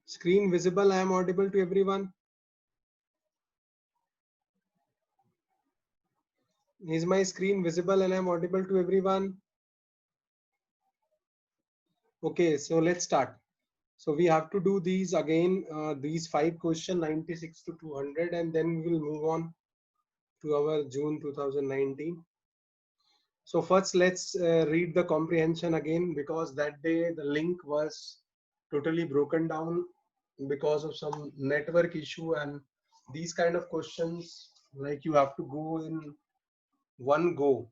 Screen visible? I am audible to everyone. Is my screen visible and I am audible to everyone? Okay, so let's start. So we have to do these again, these 5 questions, 96 to 200, and then we will move on to our June 2019. So first let's read the comprehension again, because that day the link was totally broken down because of some network issue, and these kind of questions, like, you have to go in one go.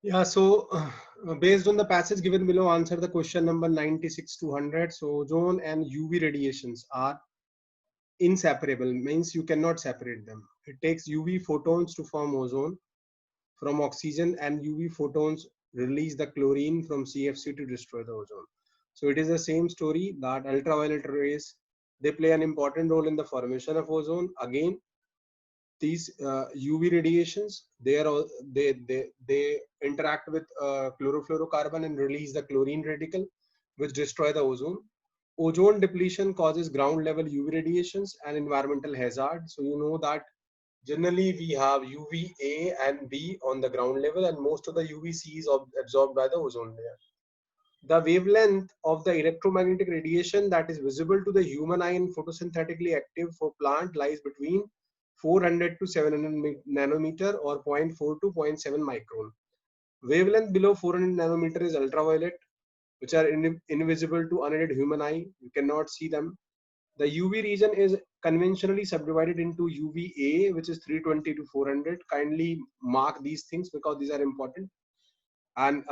Yeah, so based on the passage given below, answer the question number 96 to 100. So ozone and UV radiations are inseparable, means you cannot separate them. It takes UV photons to form ozone from oxygen, and UV photons release the chlorine from CFC to destroy the ozone. So it is the same story that ultraviolet rays, they play an important role in the formation of ozone. Again, these UV radiations, they interact with chlorofluorocarbon and release the chlorine radical, which destroy the ozone. Ozone depletion causes ground level UV radiations and environmental hazard. So you know that generally we have UVA and B on the ground level, and most of the UVC is absorbed by the ozone layer. The wavelength of the electromagnetic radiation that is visible to the human eye and photosynthetically active for plant lies between 400 to 700 nanometer, or zero point 0.4 to zero point 0.7 micron. Wavelength below 400 nanometer is ultraviolet, which are invisible to unaided human eye. You cannot see them. The UV region is conventionally subdivided into UVA, which is 320 to 400. Kindly mark these things because these are important. And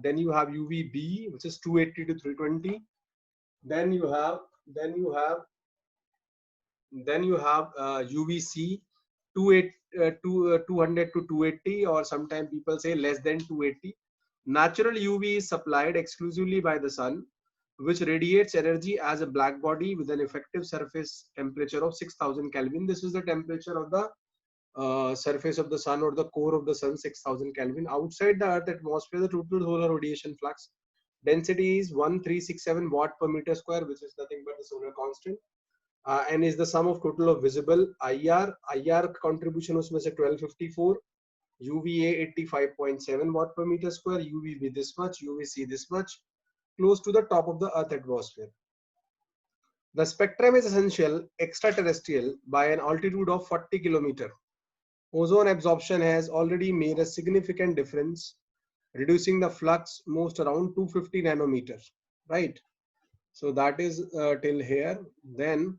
then you have UVB, which is 280 to 320. Then you have then you have then you have UVC 200 to 280, or sometimes people say less than 280. Natural UV is supplied exclusively by the sun, which radiates energy as a black body with an effective surface temperature of 6000 Kelvin. This is the temperature of the surface of the sun, or the core of the sun, 6000 Kelvin. Outside the earth atmosphere, the total solar radiation flux density is 1367 watt per meter square, which is nothing but the solar constant, and is the sum of total of visible IR. IR contribution उसमें से 1254, UVA 85.7 watt per meter square, UVB this much, UVC this much, close to the top of the earth atmosphere. The spectrum is essential extraterrestrial by an altitude of 40 km. Ozone absorption has already made a significant difference, reducing the flux most around 250 nanometers, right? So that is till here. Then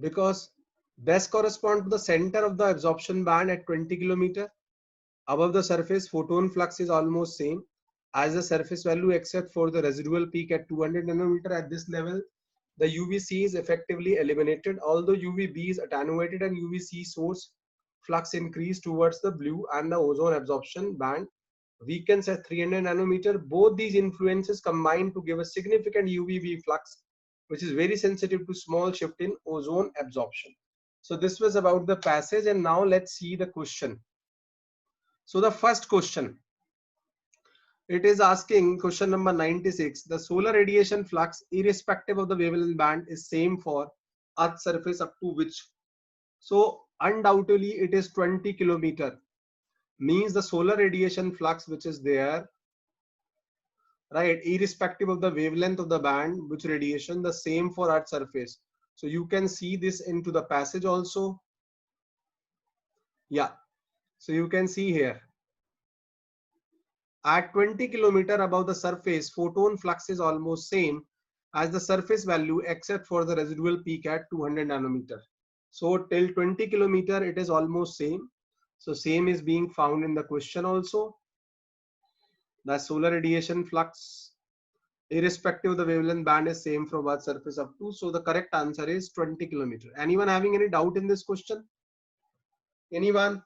because best correspond to the center of the absorption band at 20 km above the surface, photon flux is almost same as the surface value, except for the residual peak at 200 nanometer. At this level, the UVC is effectively eliminated, although UVB is attenuated and UVC source flux increase towards the blue, and the ozone absorption band weakens at 300 nanometer. Both these influences combine to give a significant UVB flux, which is very sensitive to small shift in ozone absorption. So this was about the passage, and now let's see the question. So the first question, it is asking, question number 96, the solar radiation flux irrespective of the wavelength band is same for Earth's surface up to which? So undoubtedly it is 20 kilometer, means the solar radiation flux which is there, right, irrespective of the wavelength of the band, which radiation, the same for Earth's surface. So you can see this into the passage also. Yeah, so you can see here, at 20 kilometer above the surface, photon flux is almost same as the surface value, except for the residual peak at 200 nanometer. So till 20 kilometer it is almost same. So same is being found in the question also. The solar radiation flux irrespective of the wavelength band is same from Earth's surface up to. So the correct answer is 20 kilometer. Anyone having any doubt in this question? Anyone?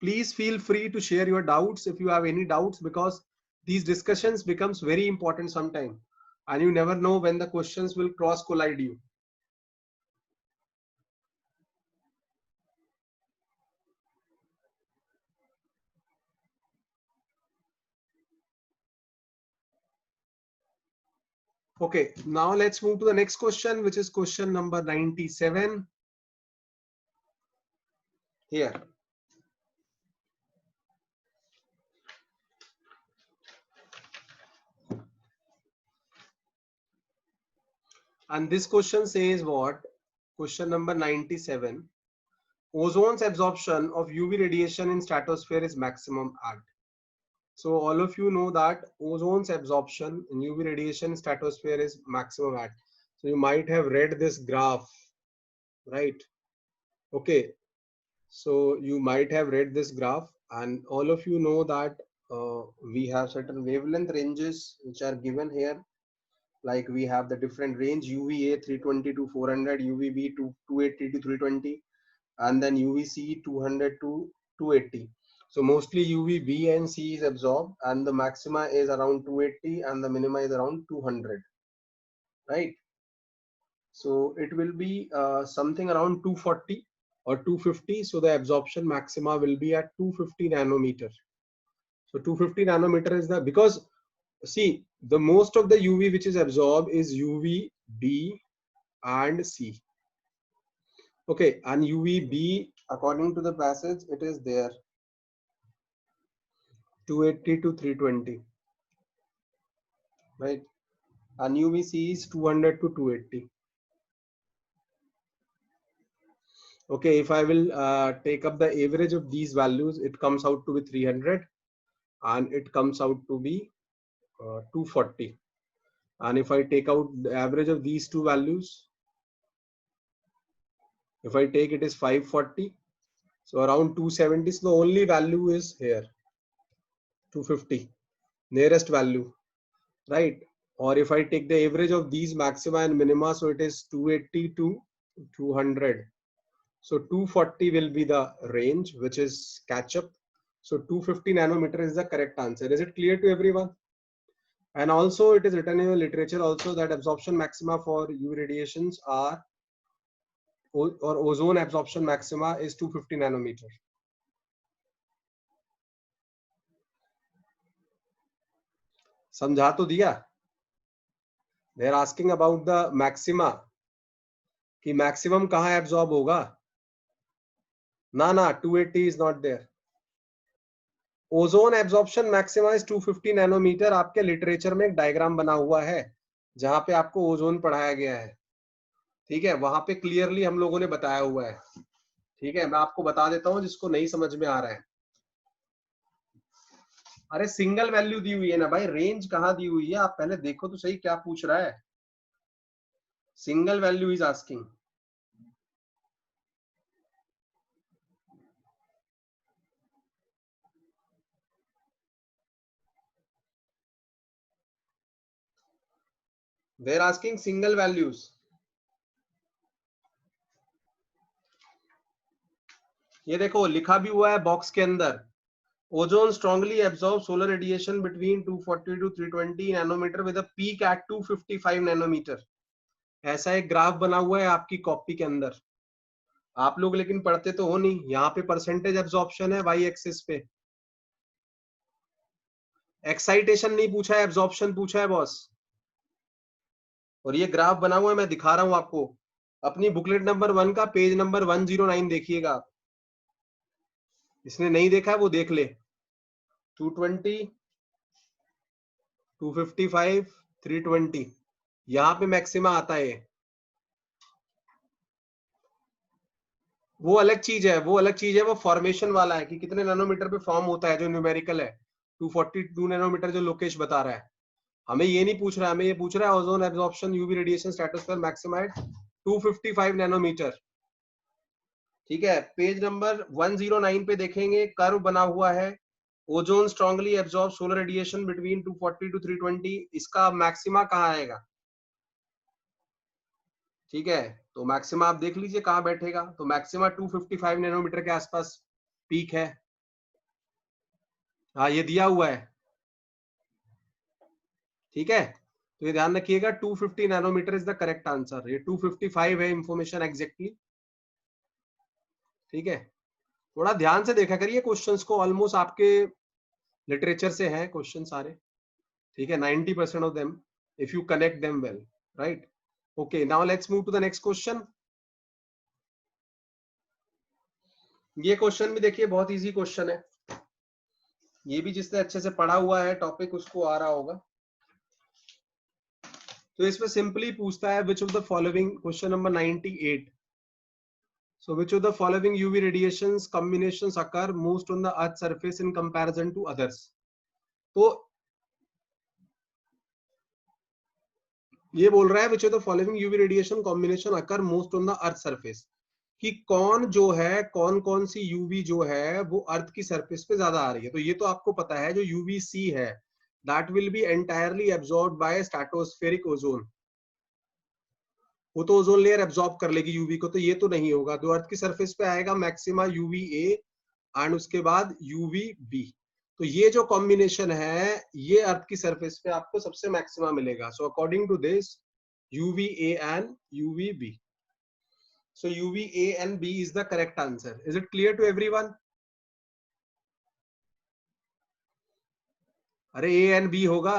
Please feel free to share your doubts if you have any doubts, because these discussions becomes very important sometime, and you never know when the questions will cross collide you. Okay, now let's move to the next question, which is question number 97 here. And this question says what? Question number 97. Ozone's absorption of UV radiation in stratosphere is maximum at. So all of you know that ozone's absorption in UV radiation in stratosphere is maximum at. So you might have read this graph, right? Okay. So you might have read this graph, and all of you know that we have certain wavelength ranges which are given here. Like we have the different range UVA 320 to 400, UVB 280 to 320, and then UVC 200 to 280. So mostly UVB and C is absorbed, and the maxima is around 280 and the minima is around 200, right? So it will be something around 240 or 250. So the absorption maxima will be at 250 nanometer. So 250 nanometer is the, because see, the most of the UV which is absorbed is UV B and C. Okay, and UV B, according to the passage, it is there 280 to 320, right? And UV C is 200 to 280. Okay, if I will take up the average of these values, it comes out to be 300, and it comes out to be 240. And if I take out the average of these two values, if I take it is 540, so around 270. So the only value is here 250, nearest value, right? Or if I take the average of these maxima and minima, so it is 280 to 200. So 240 will be the range, which is catch up. So 250 nanometer is the correct answer. Is it clear to everyone? And also it is written in the literature also that absorption maxima for UV radiations are, or ozone absorption maxima is 250 nanometer. समझा तो दिया? They are asking about the maxima, कि maximum कहाँ absorb होगा? ना 280 is not there. Ozone absorption maxima is 250 nanometer. आपके literature में एक डायग्राम बना हुआ है जहां पे आपको ओजोन पढ़ाया गया है, ठीक है? वहां पे क्लियरली हम लोगों ने बताया हुआ है, ठीक है? मैं आपको बता देता हूं जिसको नहीं समझ में आ रहा है. अरे सिंगल वैल्यू दी हुई है ना भाई, रेंज कहाँ दी हुई है? आप पहले देखो तो सही क्या पूछ रहा है. Single value is asking. They are asking single values. ये देखो लिखा भी हुआ है बॉक्स के अंदर, ozone strongly absorb solar radiation between 240 to 320 nanometer with a peak at 255 nanometer. ऐसा एक ग्राफ बना हुआ है आपकी कॉपी के अंदर. आप लोग लेकिन पढ़ते तो हो नहीं. यहाँ पे परसेंटेज एब्जॉर्प्शन है वाई एक्सिस पे, एक्साइटेशन नहीं पूछा है, एब्जॉर्प्शन पूछा है बॉस. और ये ग्राफ बना हुआ है, मैं दिखा रहा हूं आपको. अपनी बुकलेट नंबर 1 का पेज नंबर 109 देखिएगा. इसने नहीं देखा है वो देख ले. 220, 255, 320, यहाँ पे मैक्सिमा आता है. वो अलग चीज है, वो अलग चीज है. वो फॉर्मेशन वाला है कि कितने नैनोमीटर पे फॉर्म होता है, जो न्यूमेरिकल है 242 नैनोमीटर जो लोकेश बता रहा है. हमें ये नहीं पूछ रहा है, हमें ये पूछ रहा है ozone absorption UV radiation stratosphere maxima at 255 nanometer. ठीक है, पेज नंबर 109 पे देखेंगे, कर्व बना हुआ है. Ozone strongly absorb solar radiation between 240 to 320. इसका मैक्सिमा कहाँ आएगा? ठीक है, तो मैक्सिमा आप देख लीजिए कहाँ बैठेगा. तो मैक्सिमा 255 नैनोमीटर के आसपास पीक है. हाँ, ये दिया हुआ है. ठीक है, तो ये ध्यान रखिएगा 250 nanometer is the correct answer. ये 255 है इंफॉर्मेशन एग्जैक्टली। ठीक है, थोड़ा ध्यान से देखा करिए क्वेश्चंस को, ऑलमोस्ट आपके लिटरेचर से हैं क्वेश्चन सारे। ठीक है, 90% of them if you connect them well, right. Okay, now let's move to the next question. ये क्वेश्चन भी देखिए बहुत इजी क्वेश्चन है, ये भी जिसने अच्छे से पढ़ा हुआ है टॉपिक उसको आ रहा होगा। तो इसमें सिंपली पूछता है which of the following, question number 98। So which of the following UV radiations combinations occur most on the earth surface in comparison to others? तो ये बोल रहा है which of the following UV radiation combination occur most on the earth surface, कि कौन जो है, कौन कौन सी यूवी जो है वो अर्थ की सरफेस पे ज्यादा आ रही है। तो ये तो आपको पता है, जो यूवीसी है that will be entirely absorbed bye stratospheric ozone, वो तो ओजोन लेयर एब्जॉर्ब कर लेगी यूवी को, तो ये तो नहीं होगा। तो अर्थ की सरफेस पे आएगा मैक्सिमा यूवी ए एंड उसके बाद यूवी बी। तो ये जो कॉम्बिनेशन है ये अर्थ की सरफेस पे आपको सबसे मैक्सिमा मिलेगा। So according to this UV A and UV B, so UV A and B is the correct answer. Is it clear to everyone? अरे A and B होगा,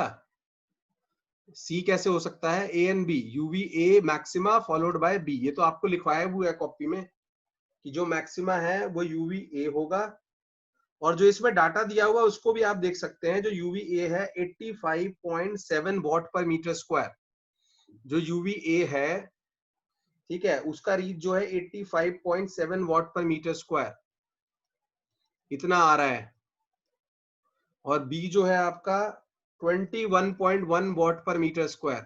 C कैसे हो सकता है? A and B, UV A maxima followed by B। ये तो आपको लिखवाया हुआ है कॉपी में कि जो मैक्सिमा है वो UV A होगा, और जो इसमें डाटा दिया हुआ उसको भी आप देख सकते हैं। जो UV A है 85.7 वॉट पर मीटर स्क्वायर, जो UV A है, ठीक है, उसका रीच जो है 85.7 वॉट पर मीटर स्क्वायर, इतना आ रहा है। और बी जो है आपका 21.1 वॉट पर मीटर स्क्वायर।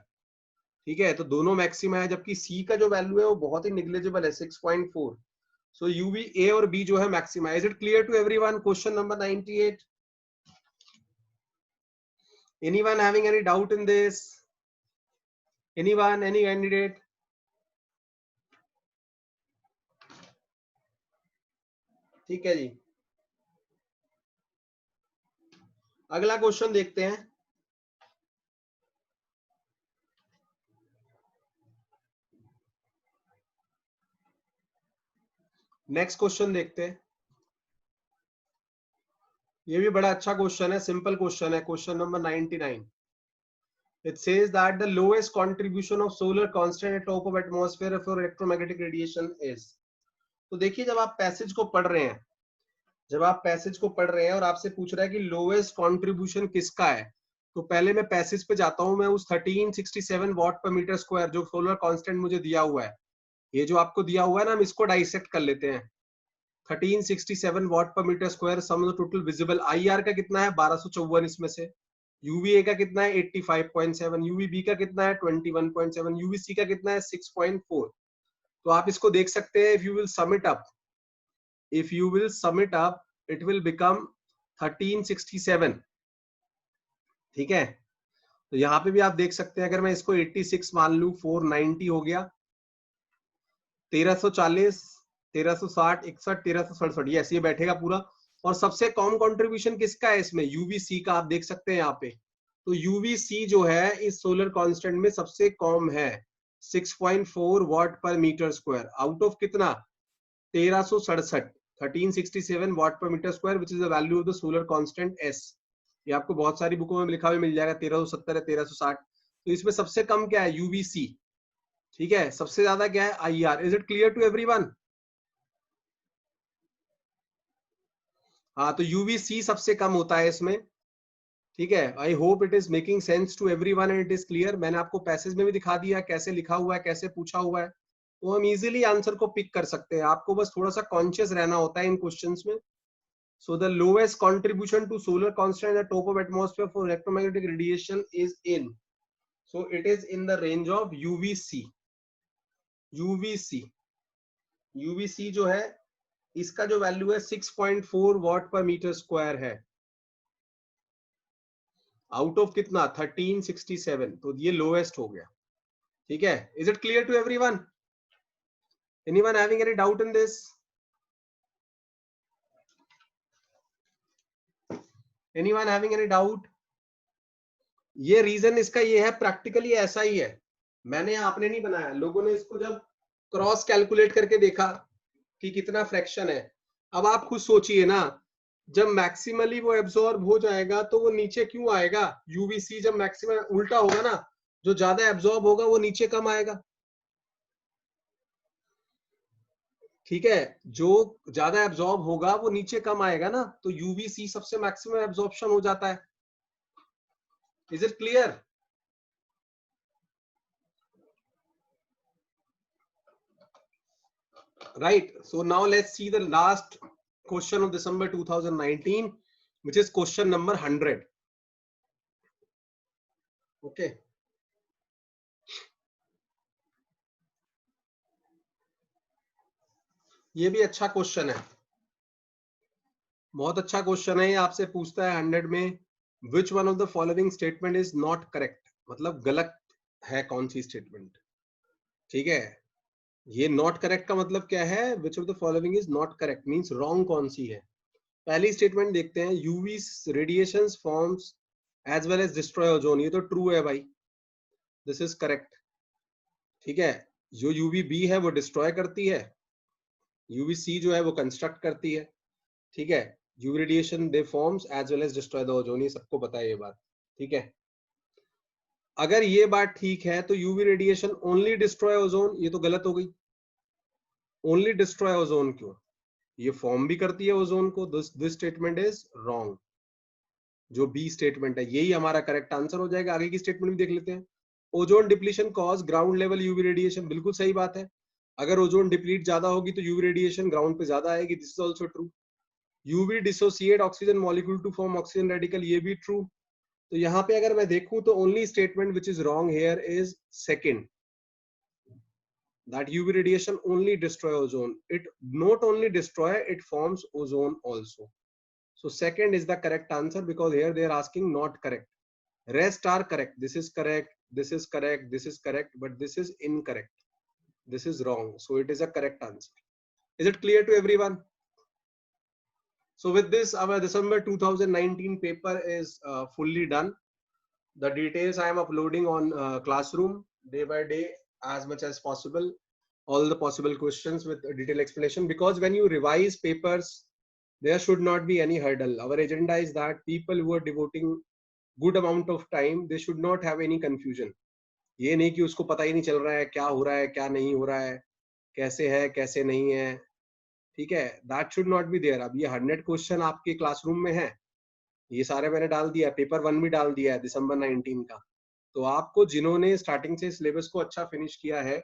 ठीक है, तो दोनों मैक्सिमा है, जबकि सी का जो वैल्यू है वो बहुत ही निग्लेजिबल है 6.4। सो यूवी ए और बी जो है maxima. Is it clear to everyone? Question number 98। Anyone having any doubt in this? Anyone, any candidate? ठीक है जी, अगला क्वेश्चन देखते हैं। नेक्स्ट क्वेश्चन देखते हैं। ये भी बड़ा अच्छा क्वेश्चन है, सिंपल क्वेश्चन है, question number 99। It says that the lowest contribution of solar constant at top of atmosphere for electromagnetic radiation is। तो देखिए, जब आप पैसेज को पढ़ रहे हैं, जब आप पैसेज को पढ़ रहे हैं और आपसे पूछ रहा है कि लोएस्ट कंट्रीब्यूशन किसका है, तो पहले मैं पैसेज पे जाता हूं, मैं उस 1367 वॉट पर मीटर स्क्वायर जो सोलर कांस्टेंट मुझे दिया हुआ है, ये जो आपको दिया हुआ है ना, हम इसको डाइसेक्ट कर लेते हैं। 1367 वॉट पर meter square sum of the total visible IR का कितना है? 1254। इसमें से यूवीए का कितना है? 85.7। यूवीबी का कितना है? 21.7। यूवीसी का कितना है? 6.4। तो आप इसको देख सकते हैं, if you will sum it up, if you will sum it up it will become 1367। ठीक है, तो यहाँ पे भी आप देख सकते हैं, अगर मैं इसको 86 मान लू, 490 हो गया, 1340, 1360, 61, 1367, ये ऐसे ही बैठेगा पूरा। और सबसे कम कंट्रीब्यूशन किसका है इसमें? यूवीसी का। आप देख सकते हैं यहाँ पे, तो यूवीसी जो है इस सोलर कांस्टेंट में सबसे कम है, 6.4 वॉट पर मीटर स्क्वायर, आउट ऑफ कितना? 1367, 1367 वॉट पर meter square, which is the value of the solar constant S. ये आपको बहुत सारी बुकों में लिखा हुआ मिल जाएगा, 1370 है, 1360। तो इसमें सबसे कम क्या है? यूवीसी। ठीक है, सबसे ज्यादा क्या है? IR. Is it clear to everyone? हाँ, तो यूवीसी सबसे कम होता है इसमें। ठीक है, I hope it is making sense to everyone and it is clear. मैंने आपको पैसेज में भी दिखा दिया कैसे लिखा हुआ है, कैसे पूछा हुआ है, तो हम इजीली आंसर को पिक कर सकते हैं। आपको बस थोड़ा सा कॉन्शियस रहना होता है इन क्वेश्चंस में। So the lowest contribution to solar constant at top of atmosphere for electromagnetic radiation is in, so it is in the range of UVC। UVC, UVC जो है इसका जो वैल्यू है 6.4 वॉट पर मीटर स्क्वायर है, out of कितना? 1367। तो ये लोएस्ट हो गया। ठीक है, is it clear to everyone? Anyone having any doubt in this? Anyone having any doubt? ये रीजन इसका ये है, प्रैक्टिकली ऐसा ही है, मैंने आपने नहीं बनाया, लोगों ने इसको जब क्रॉस कैलकुलेट करके देखा कि कितना फ्रैक्शन है। अब आप खुद सोचिए ना, जब मैक्सिमली वो एब्जॉर्ब हो जाएगा तो वो नीचे क्यों आएगा? यूवीसी जब मैक्सिमम उल्टा होगा ना, जो ज्यादा एब्जॉर्ब होगा वो नीचे कम आएगा। ठीक है, जो ज्यादा एब्जॉर्ब होगा वो नीचे कम आएगा ना, तो यूवीसी सबसे मैक्सिमम एब्जॉर्प्शन हो जाता है। Is it clear? Right. So now let's see the last question of December 2019, which is question number 100. Okay. ये भी अच्छा क्वेश्चन है, बहुत अच्छा क्वेश्चन है। ये आपसे पूछता है 100 में, which one of the following statement is not correct, मतलब गलत है कौन सी स्टेटमेंट। ठीक है, ये नॉट करेक्ट का मतलब क्या है? Which of the following is not correct means wrong कौन सी है। पहली स्टेटमेंट देखते हैं, UV radiations forms as well as destroy ozone, ये तो ट्रू है भाई, दिस इज करेक्ट। ठीक है, जो यूवी बी है वो डिस्ट्रॉय करती है, यूवी सी जो है वो कंस्ट्रक्ट करती है। ठीक है, UV radiation they forms as well as destroy the ozone, ये सबको पता है ये बात। ठीक है, अगर ये बात ठीक है तो UV radiation only destroy ozone, ये तो गलत हो गई। ओनली डिस्ट्रॉय ओजोन क्यों? ये फॉर्म भी करती है ओजोन को, दिस स्टेटमेंट इज रॉन्ग। जो बी स्टेटमेंट है यही हमारा करेक्ट आंसर हो जाएगा। आगे की स्टेटमेंट भी देख लेते हैं। Ozone depletion cause ground level UV radiation, बिल्कुल सही बात है। अगर ओजोन डिप्लीट ज्यादा होगी तो यूवी रेडिएशन ग्राउंड पे ज्यादा आएगी, this is also true. UV dissociate oxygen molecule to form oxygen radical, ये भी ट्रू। तो यहाँ पे अगर मैं देखूं तो only statement which is wrong here is second, that UV radiation only destroy ozone. It not only destroy, it forms ozone also. So second is the correct answer, because here they are asking not correct. Rest are correct. This is correct. This is correct. This is correct. But this is incorrect. This is wrong. So it is a correct answer. Is it clear to everyone? So with this, our December 2019 paper is fully done. The details I am uploading on Classroom day by day as much as possible. All the possible questions with a detailed explanation, because when you revise papers, there should not be any hurdle. Our agenda is that people who are devoting good amount of time, they should not have any confusion. ये नहीं कि उसको पता ही नहीं चल रहा है क्या हो रहा है क्या नहीं हो रहा है, कैसे है कैसे नहीं है। ठीक है, that should not be there. अब ये 100 क्वेश्चन आपके क्लासरूम में है, ये सारे मैंने डाल दिया, पेपर 1 भी डाल दिया है दिसंबर 19 का। तो आपको जिन्होंने स्टार्टिंग से सिलेबस को अच्छा फिनिश किया है,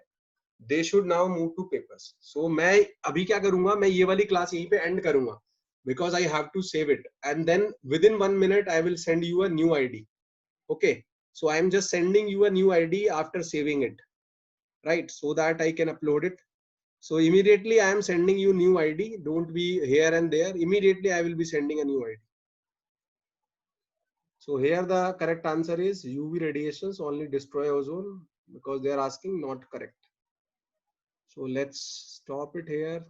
they should now move to papers. So मैं अभी क्या करूंगा, मैं ये वाली क्लास यहीं पे एंड करूंगा, because I have to save it, and then within 1 minute I will send you a new ID. Okay, so I am just sending you a new ID after saving it, right, so that I can upload it. So immediately I am sending you new ID, don't be here and there, immediately I will be sending a new ID. So here the correct answer is UV radiations only destroy ozone, because they are asking not correct. So let's stop it here.